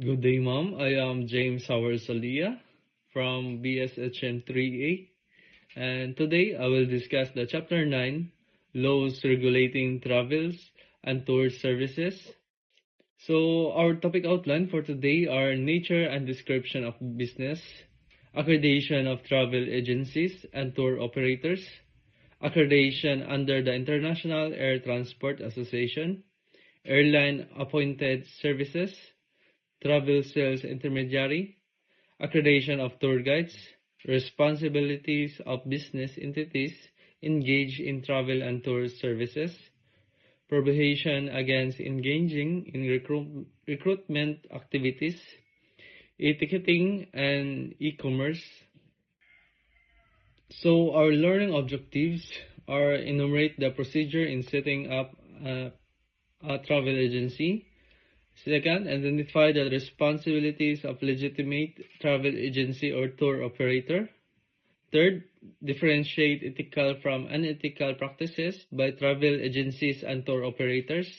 Good day, Mom. I am James Howard Salia from BSHM 3A, and today I will discuss the Chapter 9 Laws Regulating Travels and Tour Services. So, our topic outline for today are nature and description of business, accreditation of travel agencies and tour operators, accreditation under the International Air Transport Association, airline appointed services, travel sales intermediary, accreditation of tour guides, responsibilities of business entities engaged in travel and tour services, prohibition against engaging in recruitment activities, e-ticketing, and e-commerce. So our learning objectives are enumerate the procedure in setting up a travel agency. Second, identify the responsibilities of legitimate travel agency or tour operator. Third, differentiate ethical from unethical practices by travel agencies and tour operators.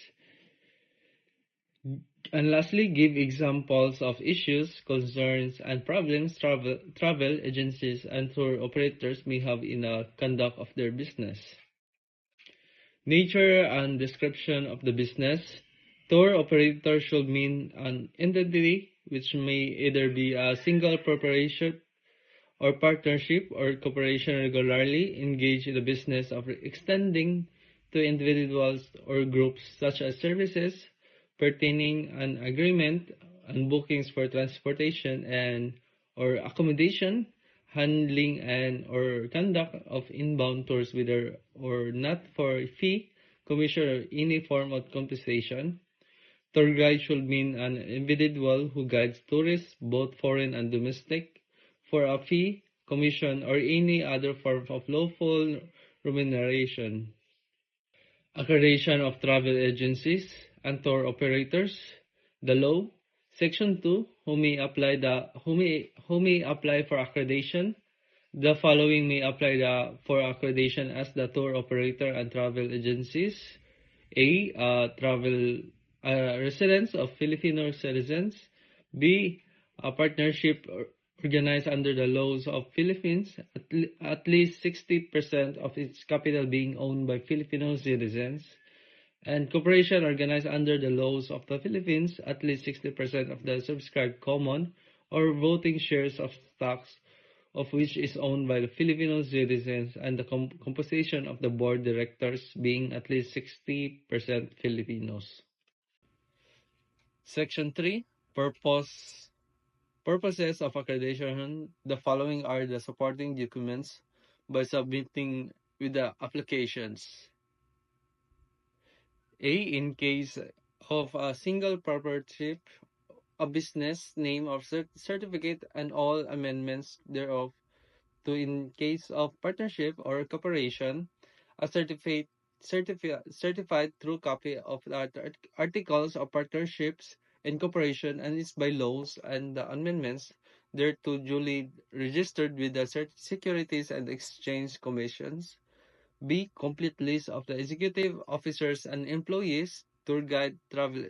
And lastly, give examples of issues, concerns, and problems travel agencies and tour operators may have in the conduct of their business. Nature and description of the business. Tour operator should mean an entity which may either be a single corporation or partnership or corporation regularly engaged in the business of extending to individuals or groups such as services pertaining an agreement and bookings for transportation and or accommodation, handling and or conduct of inbound tours whether or not for a fee, commission or any form of compensation. Tour guide should mean an individual who guides tourists, both foreign and domestic, for a fee, commission, or any other form of lawful remuneration. Accreditation of travel agencies and tour operators. The law, Section 2, who may apply for accreditation. The following may apply for accreditation as the tour operator and travel agencies. A. Travel residents of Filipino citizens. B. A partnership organized under the laws of Philippines, at least 60% of its capital being owned by Filipino citizens. And corporation organized under the laws of the Philippines, at least 60% of the subscribed common or voting shares of stocks of which is owned by the Filipino citizens, and the composition of the board directors being at least 60% Filipinos. Section 3. Purposes of accreditation. The following are the supporting documents by submitting with the applications. A. In case of a single proprietorship, a business name or certificate and all amendments thereof. To in case of partnership or corporation, a certified true copy of the articles of partnerships and corporation and its bylaws and the amendments thereto duly registered with the Securities and Exchange Commissions. B. Complete list of the executive officers and employees, tour guide, travel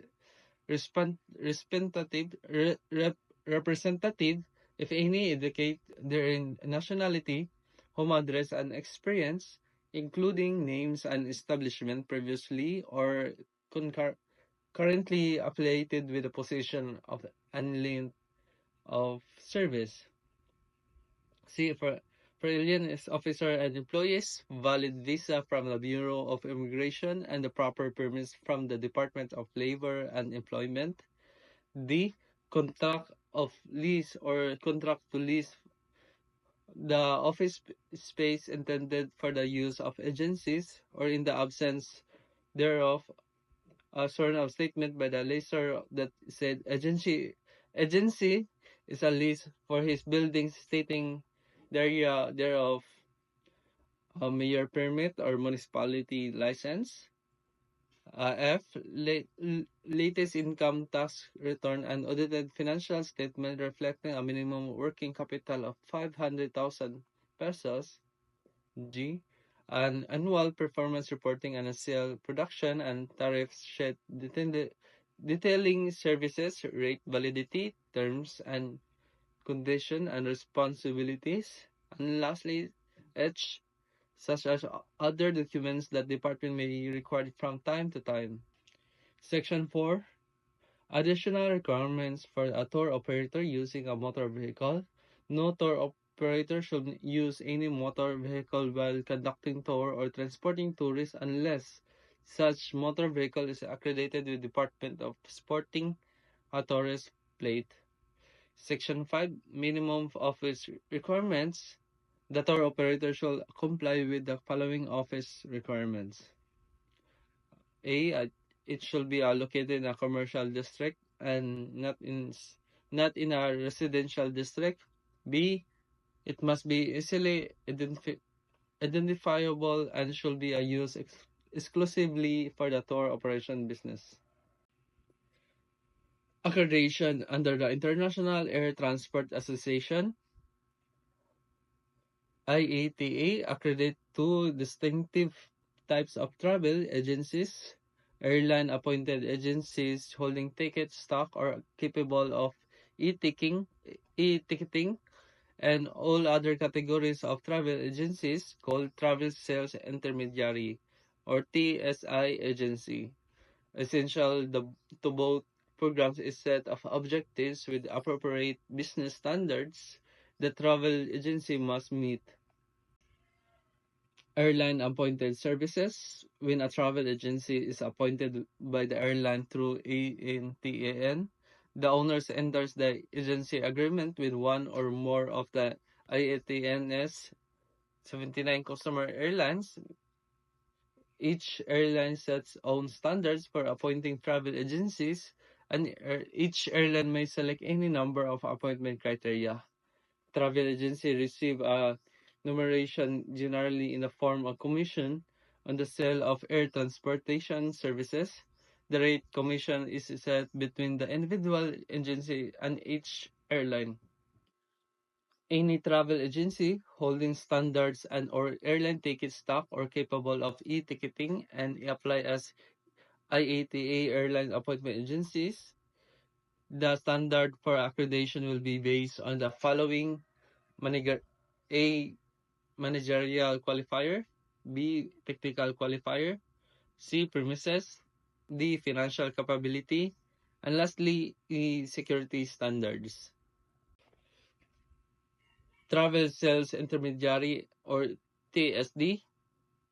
representative, if any, indicate their nationality, home address, and experience, including names and establishment previously or currently affiliated with the position of alien of service. C. For alien officer and employees, valid visa from the Bureau of Immigration and the proper permits from the Department of Labor and Employment. D. Contract of lease or contract to lease the office space intended for the use of agencies, or in the absence thereof, a sworn of statement by the lessor that said agency is a lease for his buildings stating the area thereof, a mayor permit or municipality license. F. Latest income tax return and audited financial statement reflecting a minimum working capital of 500,000 pesos. G. An annual performance reporting and a sale production and tariff sheet detailing services, rate validity, terms and condition and responsibilities. And lastly, H, such as other documents that department may require from time to time. Section 4, additional requirements for a tour operator using a motor vehicle. No tour operator should use any motor vehicle while conducting tour or transporting tourists unless such motor vehicle is accredited with Department of Sporting a tourist plate. Section 5, minimum office requirements. The tour operator shall comply with the following office requirements. A, it should be located in a commercial district and not in a residential district. B, it must be easily identifiable and should be used exclusively for the tour operation business. Accreditation under the International Air Transport Association, IATA, accredit two distinctive types of travel agencies: airline-appointed agencies holding ticket stock or capable of e-ticketing, and all other categories of travel agencies called travel sales intermediary or TSI agency. Essential to both programs is set of objectives with appropriate business standards the travel agency must meet. Airline-appointed services. When a travel agency is appointed by the airline through ANTAN, the owners enters the agency agreement with one or more of the IATN's 79 customer airlines. Each airline sets own standards for appointing travel agencies, and each airline may select any number of appointment criteria. Travel agency receive a numeration generally in the form of commission on the sale of air transportation services. The rate commission is set between the individual agency and each airline. Any travel agency holding standards and or airline ticket stock or capable of e-ticketing and apply as IATA airline appointment agencies. The standard for accreditation will be based on the following: manager A, managerial qualifier; B, technical qualifier; C, premises; D, financial capability; and lastly, E, security standards. Travel sales intermediary or TSD.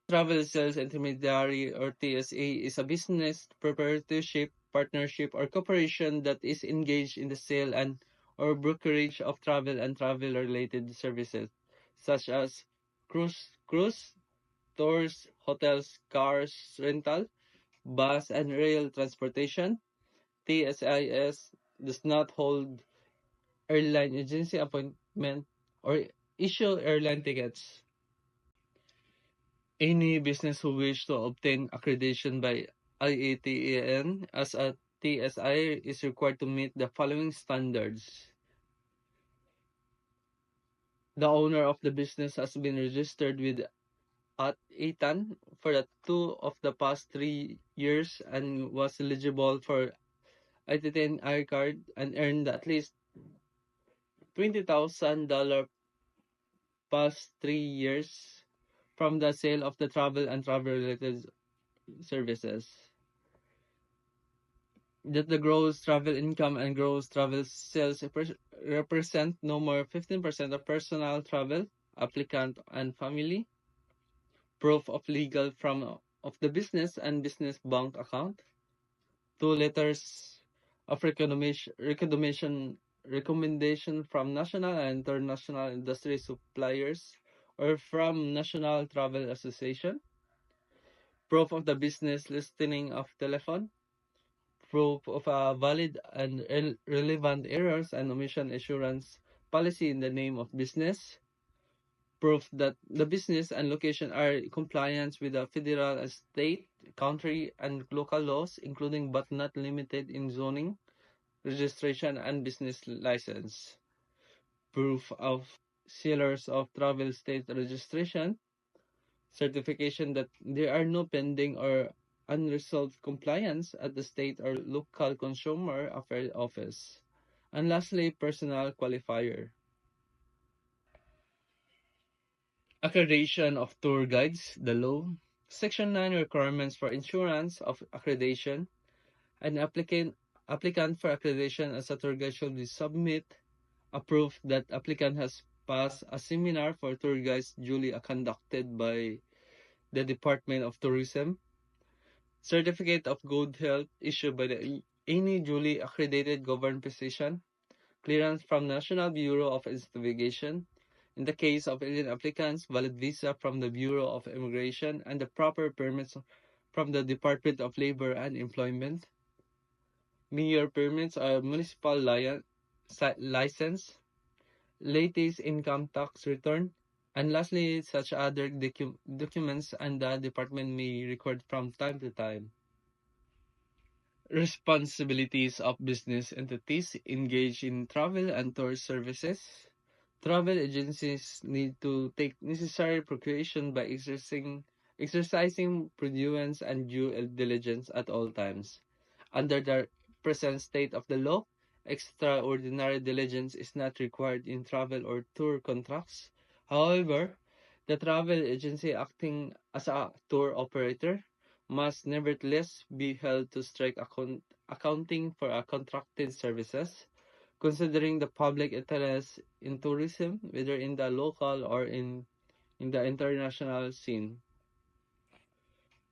Travel sales intermediary or TSA is a business proprietorship, partnership, or corporation that is engaged in the sale and or brokerage of travel and travel-related services, such as cruise, tours, hotels, cars rental, bus and rail transportation. TSIS does not hold airline agency appointment or issue airline tickets. Any business who wish to obtain accreditation by IATAN as a TSI is required to meet the following standards. The owner of the business has been registered with at ATAN for the 2 of the past 3 years and was eligible for IATAN air card and earned at least $20,000 past 3 years from the sale of the travel and travel-related services. That the gross travel income and gross travel sales represent no more 15% of personal travel, applicant and family. Proof of legal from of the business and business bank account. 2 letters of recommendation from national and international industry suppliers or from National Travel Association. Proof of the business listing of telephone. Proof of a valid and relevant errors and omission assurance policy in the name of business. Proof that the business and location are in compliance with the federal, state, country, and local laws, including but not limited in zoning, registration, and business license. Proof of sellers of travel state registration. Certification that there are no pending or unresolved compliance at the state or local consumer affairs office. And lastly, personal qualifier. Accreditation of tour guides, the law. Section 9 requirements for insurance of accreditation. An applicant for accreditation as a tour guide should submit a proof that applicant has passed a seminar for tour guides duly conducted by the Department of Tourism. Certificate of good health issued by any duly accredited government physician. Clearance from National Bureau of Investigation. In the case of alien applicants, valid visa from the Bureau of Immigration and the proper permits from the Department of Labor and Employment. Mayor permits a municipal license, latest income tax return, and lastly, such other documents and the department may record from time to time. Responsibilities of business entities engaged in travel and tour services. Travel agencies need to take necessary precaution by exercising prudence and due diligence at all times. Under the present state of the law, extraordinary diligence is not required in travel or tour contracts. However, the travel agency acting as a tour operator must nevertheless be held to strict accounting for contracted services, considering the public interest in tourism, whether in the local or in the international scene.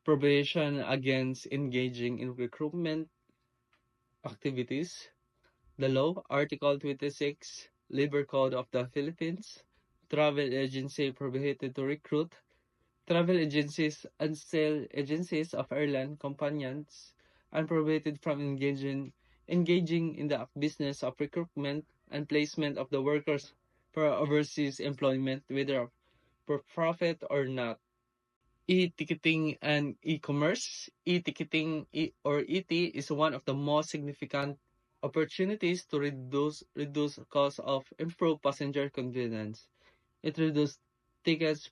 Prohibition against engaging in recruitment activities. The law, Article 26, Labor Code of the Philippines, travel agency prohibited to recruit. Travel agencies and sale agencies of airline companions are prohibited from engaging in the business of recruitment and placement of the workers for overseas employment, whether for profit or not. E-ticketing and e-commerce. E-ticketing or ET is one of the most significant opportunities to reduce cost of improve passenger convenience. It reduces tickets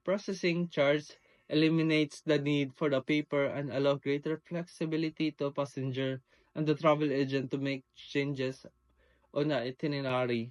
processing charge, eliminates the need for the paper, and allow greater flexibility to passenger and the travel agent to make changes on the itinerary.